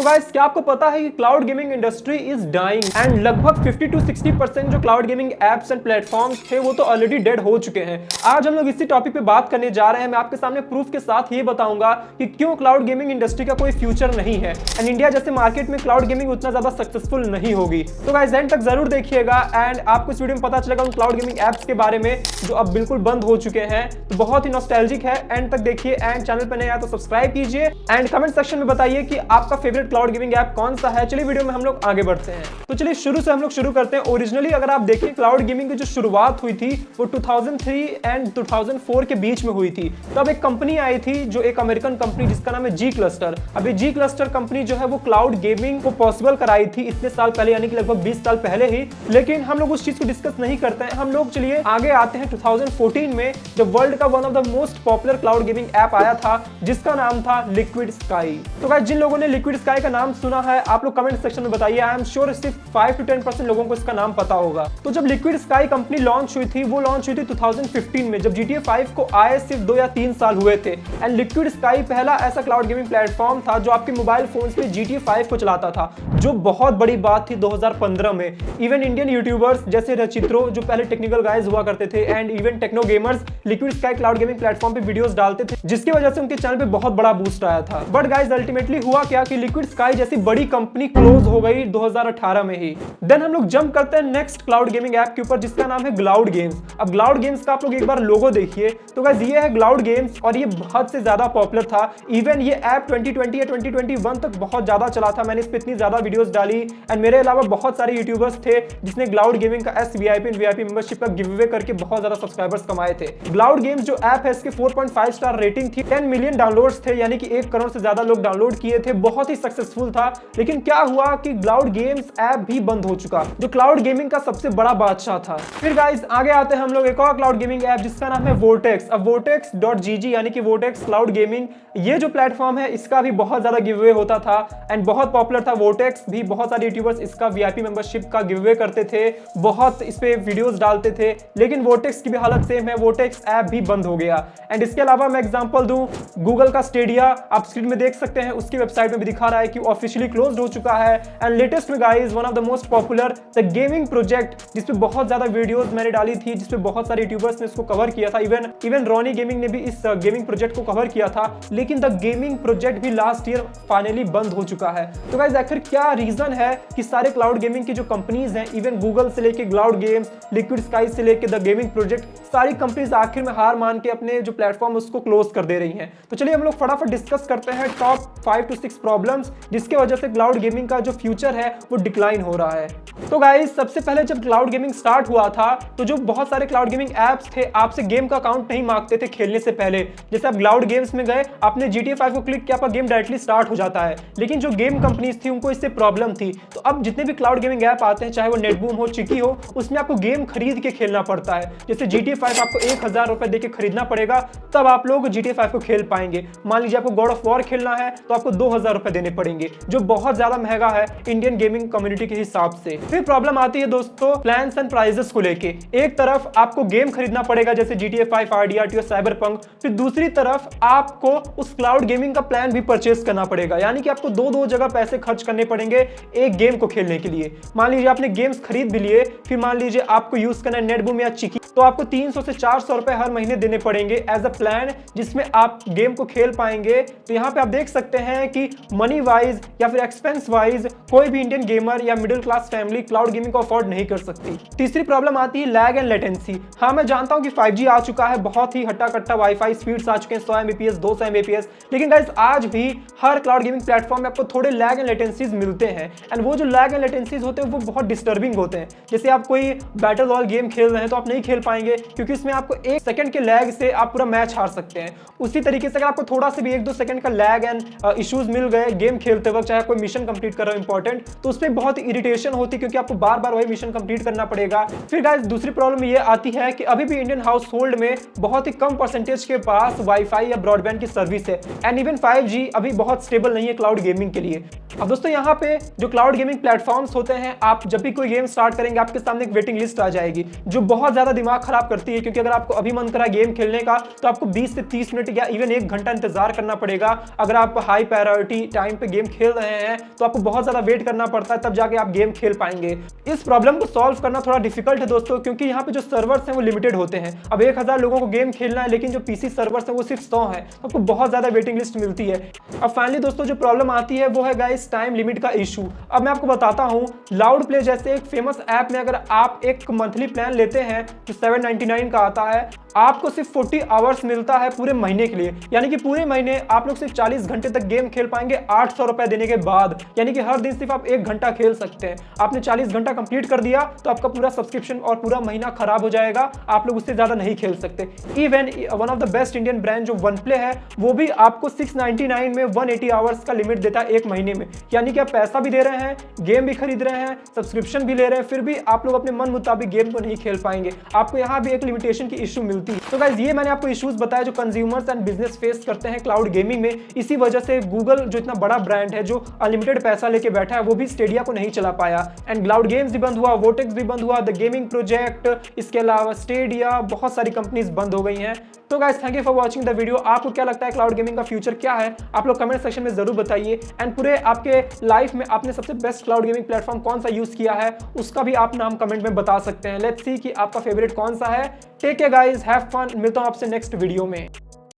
Guys क्या आपको पता है कि cloud gaming industry is dying and लगभग 50 to 60% जो cloud gaming apps and platforms थे वो तो ऑलरेडी डेड हो चुके हैं। आज हम लोग इसी टॉपिक पे बात करने जा रहे हैं। मैं आपके सामने प्रूफ के साथ ये बताऊंगा कि क्यों क्लाउड गेमिंग इंडस्ट्री का कोई फ्यूचर नहीं है एंड इंडिया जैसे मार्केट में क्लाउड गेमिंग उतना ज्यादा सक्सेसफुल नहीं होगी। तो गाइस एंड तक जरूर देखिएगा एंड आपको इस वीडियो में पता चलेगा उन क्लाउड गेमिंग एप्स के बारे में जो अब बिल्कुल बंद हो चुके हैं। तो बहुत ही नॉस्टैल्जिक है, एंड तक देखिए एंड चैनल पर नया तो सब्सक्राइब कीजिए एंड कमेंट सेक्शन में बताइए कि आपका फेवरेट क्लाउड गेमिंग ऐप कौन सा है। चलिए वीडियो में हम लोग आगे बढ़ते हैं। तो चलिए शुरू से हम लोग शुरू करते हैं। ओरिजिनली अगर आप देखें क्लाउड गेमिंग की जो शुरुआत हुई थी वो 2003 एंड 2004 के बीच में हुई थी। तब एक कंपनी आई थी जो एक अमेरिकन कंपनी जिसका नाम है जी क्लस्टर। अभी जी क्लस्टर कंपनी जो है वो क्लाउड गेमिंग को पॉसिबल कराई थी इतने साल पहले, यानी कि लगभग 20 साल पहले ही। लेकिन हम लोग उस चीज को डिस्कस नहीं करते हैं। हम लोग चलिए आगे आते हैं 2014 में, जब वर्ल्ड का one of the most popular cloud gaming app आया था जिसका नाम था लिक्विड स्काई। तो गाइस जिन लोगों ने लिक्विड स्काई का नाम सुना है आप लोग कमेंट सेक्शन में बताइए। आई एम श्योर सिर्फ 5 to 10% लोगों को इसका नाम पता होगा। तो जब लिक्विड स्काई कंपनी लॉन्च हुई थी वो लॉन्च हुई थी 2015 में, जब GTA 5 को आए सिर्फ 2 या 3 साल हुए थे। एंड लिक्विड स्काई पहला ऐसा क्लाउड गेमिंग प्लेटफॉर्म था जो आपके मोबाइल फोन्स में GTA 5 को चलाता था, जो बहुत बड़ी बात थी 2015 में। इवन इंडियन यूट्यूबर्स जैसे रचित्रो जो पहले टेक्निकल गाइज हुआ करते थे and even Techno Gamers liquid sky cloud gaming platform पे वीडियोस डालते थे, जिसकी वजह से उनके चैनल पे बहुत बड़ा बूस्ट आया था। बट गाइज अल्टीमेटली हुआ क्या कि लिक्विड स्काई जैसी बड़ी कंपनी क्लोज हो गई 2018 में ही। देन हम लोग जंप करते हैं नेक्स्ट क्लाउड गेमिंग ऐप के ऊपर जिसका नाम है क्लाउड गेम्स। अब क्लाउड गेम्स का आप लोग एक बार लोगो देखिए तो गाइज ये है क्लाउड गेम्स और ये बहुत से ज्यादा पॉपुलर था। इवन ये ऐप 2020 या 2021 तक बहुत ज्यादा चला था। मैंने इस पे इतनी ज्यादा वीडियोस डाली एंड मेरे अलावा बहुत सारे यूट्यूबर्स थे जिसने क्लाउड गेमिंग का SVIP मेंबरशिप का गिव अवे करके बहुत ज्यादा सब्सक्राइबर्स कमाए थे। क्लाउड गेम्स जो ऐप है इसके 4.5 स्टार रेटिंग थी, 10 मिलियन डाउनलोड्स थे, यानी कि 1 करोड़ से ज्यादा लोग डाउनलोड किए थे। बहुत ही सक्सेसफुल था। लेकिन क्या हुआ कि क्लाउड गेम्स ऐप भी बंद हो चुका, जो क्लाउड गेमिंग का सबसे बड़ा बादशाह था। फिर गाइस आगे आते हैं हम लोग एक और क्लाउड गेमिंग ऐप जिसका नाम है वोर्टेक्स। अब vortex.gg यानी कि वोर्टेक्स क्लाउड गेमिंग, ये जो प्लेटफॉर्म है इसका भी बहुत ज्यादा गिव अवे होता था एंड बहुत पॉपुलर था। वोर्टेक्स भी बहुत सारे यूट्यूबर्स इसका VIP मेंबरशिप का गिव अवे करते थे, बहुत इस पे वीडियोस डालते थे। लेकिन वोर्टेक्स की भी हालत सेम है, वोर्टेक्स ऐप भी बंद हो गया। एंड इसके अलावा मैं एग्जांपल दूं, गूगल का स्टेडिया आप स्क्रीन में देख सकते हैं, उसकी वेबसाइट में भी दिखा रहा है कि ऑफिशियली क्लोज्ड हो चुका है। एंड लेटेस्ट में guys one of the most popular the gaming project, जिसपे बहुत ज्यादा वीडियोस मैंने डाली थी, जिसपे बहुत सारे यूट्यूबर्स ने इसको कवर किया था। इवन रॉनी गेमिंग ने भी इस गेमिंग प्रोजेक्ट को कवर किया था। लेकिन द गेमिंग प्रोजेक्ट भी लास्ट ईयर फाइनली बंद हो चुका है। तो गाइस आखिर क्या रीजन है कि सारे क्लाउड गेमिंग की जो कंपनीज हैं, इवन गूगल से लेके क्लाउड गेम्स, लिक्विड स्काई से लेके द गेमिंग प्रोजेक्ट, सारी कंपनीज आखिर में हार मान के अपने जो प्लेटफॉर्म उसको क्लोज कर दे रही हैं। तो चलिए हम लोग फटाफट डिस्कस करते हैं टॉप 5 to 6 प्रॉब्लम्स जिसके वजह से क्लाउड गेमिंग का जो फ्यूचर है वो डिक्लाइन हो रहा है। तो गाइस सबसे पहले जब क्लाउड गेमिंग स्टार्ट हुआ था तो जो बहुत सारे क्लाउड गेमिंग एप्स थे आपसे गेम का अकाउंट नहीं मांगते थे खेलने से पहले। जैसे आप क्लाउड गेम्स में गए, आपने GTA 5 को क्लिक किया, आपका गेम डायरेक्टली स्टार्ट हो जाता है। लेकिन जो गेम कंपनीज थी उनको इससे प्रॉब्लम थी। तो अब जितने भी क्लाउड गेमिंग ऐप आते हैं, चाहे वो नेटबूम हो, चिकी हो, उसमें आपको गेम खरीद के खेलना पड़ता है। जैसे GTA 5 आपको 1000 रुपए देके खरीदना पड़ेगा, तब आप लोग GTA 5 को खेल पाएंगे। मान लीजिए आपको गॉड ऑफ वॉर खेलना है तो आपको 2000 रुपए देने पड़ेंगे, जो बहुत ज्यादा महंगा है इंडियन गेमिंग कम्युनिटी के हिसाब से। फिर प्रॉब्लम आती है दोस्तों प्लान्स एंड प्राइजेस को लेके। एक तरफ आपको गेम खरीदना पड़ेगा जैसे GTA 5, RDRT और साइबरपंक, फिर दूसरी तरफ आपको उस क्लाउड गेमिंग का प्लान भी परचेस करना पड़ेगा, यानी कि आपको दो जगह पैसे खर्च करने पड़ेंगे एक गेम को खेलने के लिए। मान लीजिए आपने गेम्स खरीद भी लिए, फिर मान लीजिए आपको यूज करना है नेटबूम या चिकी, तो आपको 300 से 400 रुपए हर महीने देने पड़ेंगे एज अ प्लान, जिसमें आप गेम को खेल पाएंगे। तो यहाँ पे आप देख सकते हैं कि मनी वाइज या फिर एक्सपेंस वाइज कोई भी इंडियन गेमर या middle class family cloud gaming को अफोर्ड नहीं कर सकती। तीसरी प्रॉब्लम आती है लैग एंड लेटेंसी। हाँ मैं जानता हूँ कि 5G आ चुका है, बहुत ही हट्टा कट्टा वाईफाई स्पीड्स आ चुके हैं, 100 Mbps 200 Mbps, लेकिन गाइस आज भी हर क्लाउड गेमिंग प्लेटफॉर्म में आपको थोड़े लैग एंड लेटेंसीज मिलते हैं। एंड वो जो लैग एंड लेटेंसीज होते हैं वो बहुत डिस्टर्बिंग होते हैं। जैसे आप कोई बैटल रॉयल गेम खेल रहे हैं तो आप नहीं खेल पाएंगे क्योंकि इसमें आपको 1 सेकंड के लैग से आप पूरा मैच हार सकते हैं। उसी तरीके से अगर आपको थोड़ा सा भी 1-2 सेकंड का लैग एंड इश्यूज मिल गए गेम खेलते वक्त, चाहे कोई मिशन कंप्लीट कर रहे हो इंपॉर्टेंट, तो उसमें बहुत इरिटेशन होती है क्योंकि आपको बार बार वही मिशन कंप्लीट करना पड़ेगा। फिर गाइस दूसरी प्रॉब्लम ये आती है कि अभी भी इंडियन हाउस होल्ड में बहुत ही कम परसेंटेज के पास वाईफाई या ब्रॉडबैंड की सर्विस है एंड इवन 5G अभी बहुत स्टेबल नहीं है क्लाउड गेमिंग के लिए। अब दोस्तों यहाँ पे जो क्लाउड गेमिंग प्लेटफॉर्म्स होते हैं, आप जब भी कोई गेम स्टार्ट करेंगे आपके सामने एक वेटिंग लिस्ट आ जाएगी जो बहुत ज्यादा दिमाग खराब करती है, क्योंकि अगर आपको अभी मन करा गेम खेलने का तो आपको 20 से 30 मिनट या इवन 1 घंटा इंतजार करना पड़ेगा। अगर आप हाई प्रायोरिटी टाइम पे गेम खेल रहे हैं तो आपको बहुत ज्यादा वेट करना पड़ता है, तब जाके आप गेम खेल पाएंगे। इस प्रॉब्लम को सॉल्व करना थोड़ा डिफिकल्ट है दोस्तों, क्योंकि यहाँ पे जो सर्वर्स हैं वो लिमिटेड होते हैं। अब 1000 लोगों को गेम खेलना है, लेकिन जो पीसी सर्वर्स है वो सिर्फ 100 है, आपको बहुत ज्यादा वेटिंग लिस्ट मिलती है। अब फाइनली दोस्तों जो प्रॉब्लम आती है वो है गाइस टाइम लिमिट का इशू। अब मैं आपको बताता हूं, लाउड प्ले जैसे एक फेमस ऐप में अगर आप एक मंथली प्लान लेते हैं जो 799 का आता है, आपको सिर्फ 40 आवर्स मिलता है पूरे महीने के लिए। यानी कि पूरे महीने आप लोग सिर्फ 40 घंटे तक गेम खेल पाएंगे 800 रुपए देने के बाद। यानी कि हर दिन सिर्फ आप 1 घंटा खेल सकते हैं। आपने 40 घंटा कंप्लीट कर दिया तो आपका पूरा सब्सक्रिप्शन और पूरा महीना खराब हो जाएगा, आप लोग उससे ज्यादा नहीं खेल सकते। Even one of the best Indian brand जो वन प्ले है वो भी आपको 699 में 180 आवर्स का लिमिट देता है एक महीने में। यानी कि आप पैसा भी दे रहे हैं, गेम भी खरीद रहे हैं, सब्सक्रिप्शन भी ले रहे हैं, फिर भी आप लोग अपने मन मुताबिक गेम को नहीं खेल पाएंगे। आपको यहाँ भी एक लिमिटेशन की इशू मिलती है। तो गाइस ये मैंने आपको इश्यूज बताया जो कंज्यूमर्स एंड बिजनेस फेस करते हैं क्लाउड गेमिंग में। इसी वजह से गूगल जो इतना बड़ा ब्रांड है जो अनलिमिटेड पैसा लेके बैठा है वो भी स्टेडिया को नहीं चला पाया एंड क्लाउड गेम्स भी बंद हुआ, वोटेक्स भी बंद हुआ, द गेमिंग प्रोजेक्ट, इसके अलावा स्टेडिया, बहुत सारी कंपनीज बंद हो गई हैं। तो guys thank you for watching the video. आपको क्या लगता है क्लाउड गेमिंग का फ्यूचर क्या है, आप लोग कमेंट सेक्शन में जरूर बताइए एंड पूरे आपके लाइफ में आपने सबसे बेस्ट क्लाउड गेमिंग प्लेटफॉर्म कौन सा यूज किया है उसका भी आप नाम कमेंट में बता सकते हैं। लेट्स सी कि आपका फेवरेट कौन सा है। Take care guys, have fun, मिलता हूं आपसे नेक्स्ट वीडियो में।